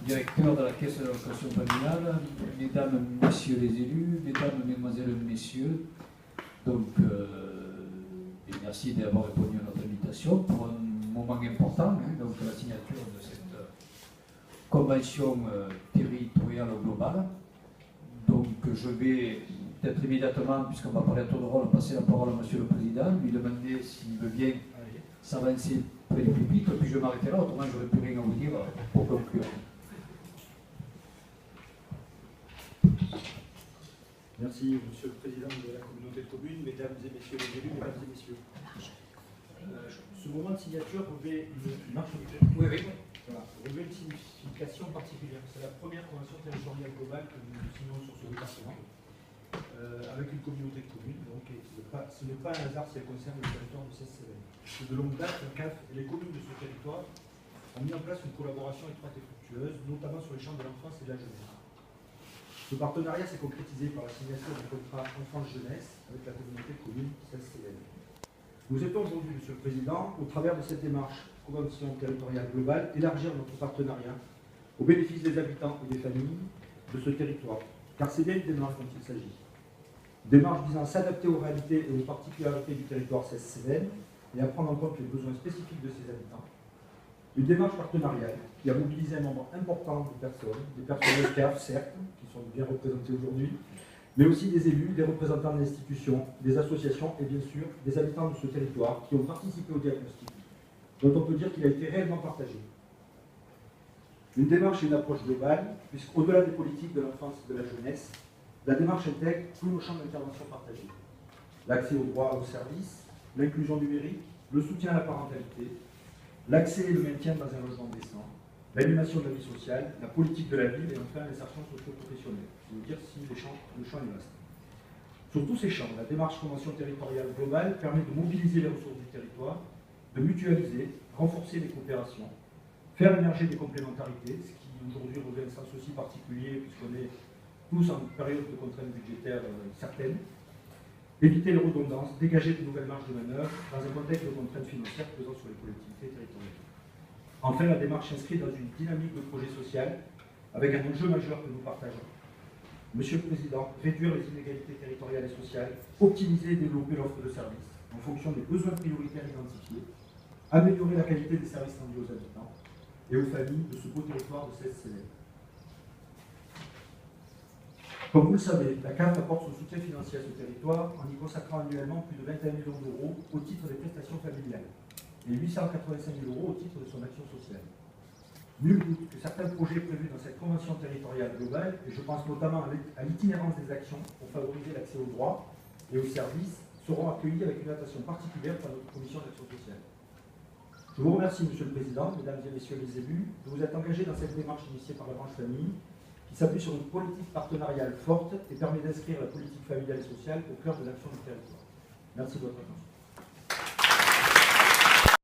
directeur de la Caisse de l'allocation familiale, mesdames, messieurs les élus, mesdames, mesdemoiselles, messieurs, donc et merci d'avoir répondu à notre invitation pour un moment important, donc la signature de cette convention territoriale globale. Donc je vais peut-être immédiatement, puisqu'on va parler à tour de rôle, passer la parole à Monsieur le Président, lui demander s'il veut bien s'avancer près du pupitre, puis je m'arrêterai là, autrement je n'aurai plus rien à vous dire pour conclure. Merci, Monsieur le Président de la communauté de communes, Mesdames et Messieurs les élus, Mesdames et Messieurs. Ce moment de signature revêt une signification particulière. C'est la première convention territoriale globale que nous signons sur ce département, avec une communauté de communes. Donc, ce n'est pas un hasard si elle concerne le territoire de Cesse-Cévennes. De longue date, le CAF et les communes de ce territoire ont mis en place une collaboration étroite et fructueuse, notamment sur les champs de l'enfance et de la jeunesse. Ce partenariat s'est concrétisé par la signature d'un contrat enfance-jeunesse avec la communauté de communes Cesse-Cévennes. Nous souhaitons aujourd'hui, Monsieur le Président, au travers de cette démarche convention territoriale globale, élargir notre partenariat au bénéfice des habitants et des familles de ce territoire, car c'est bien une démarche dont il s'agit. Démarche visant à s'adapter aux réalités et aux particularités du territoire Cesse-Cévennes et à prendre en compte les besoins spécifiques de ses habitants. Une démarche partenariale qui a mobilisé un nombre important de personnes, des personnels CAF, certes, qui sont bien représentés aujourd'hui, mais aussi des élus, des représentants des institutions, des associations et bien sûr des habitants de ce territoire qui ont participé au diagnostic, dont on peut dire qu'il a été réellement partagé. Une démarche et une approche globale, puisqu'au-delà des politiques de l'enfance et de la jeunesse, la démarche intègre tous nos champs d'intervention partagés. L'accès aux droits aux services, l'inclusion numérique, le soutien à la parentalité, l'accès et le maintien dans un logement décent, l'animation de la vie sociale, la politique de la ville et enfin l'insertion socio-professionnelle. Je veux dire si le champ est vaste. Sur tous ces champs, la démarche convention territoriale globale permet de mobiliser les ressources du territoire, de mutualiser, renforcer les coopérations, faire émerger des complémentarités, ce qui aujourd'hui revêt un sens aussi particulier puisqu'on est tous en période de contraintes budgétaires certaines, éviter les redondances, dégager de nouvelles marges de manœuvre dans un contexte de contraintes financières pesant sur les collectivités territoriales. Enfin, la démarche s'inscrit dans une dynamique de projet social avec un enjeu majeur que nous partageons. Monsieur le Président, réduire les inégalités territoriales et sociales, optimiser et développer l'offre de services en fonction des besoins prioritaires identifiés, améliorer la qualité des services rendus aux habitants et aux familles de ce beau territoire de Cesse-Cévennes. Comme vous le savez, la CAF apporte son soutien financier à ce territoire en y consacrant annuellement plus de 21 millions d'euros au titre des prestations familiales et 885 000 euros au titre de son action sociale. Nul doute que certains projets prévus dans cette convention territoriale globale, et je pense notamment à l'itinérance des actions pour favoriser l'accès aux droits et aux services, seront accueillis avec une attention particulière par notre commission d'action sociale. Je vous remercie, Monsieur le Président, Mesdames et Messieurs les élus, de vous être engagés dans cette démarche initiée par la branche famille, qui s'appuie sur une politique partenariale forte et permet d'inscrire la politique familiale et sociale au cœur de l'action du territoire. Merci de votre attention.